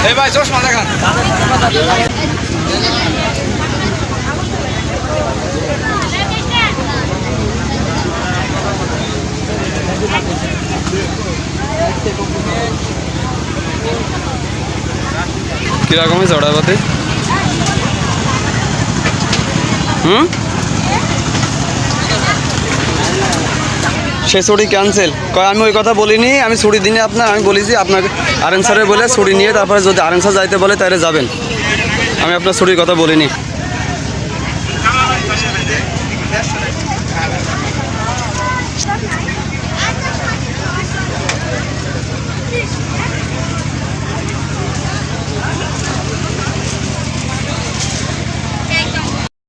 এই ভাই চশমা দেখান। কিরকম হয়েছে ওটাতে? সে ছুটি ক্যান্সেল কয়, আমি ওই কথা বলিনি। আমি ছুটি দিনে আমি বলেছি আপনাকে আরএম স্যারের বলে ছুটি নিয়ে তারপরে যদি আরএম স্যার যাইতে বলে তাহলে যাবেন। আমি আপনার ছুটির কথা বলিনি।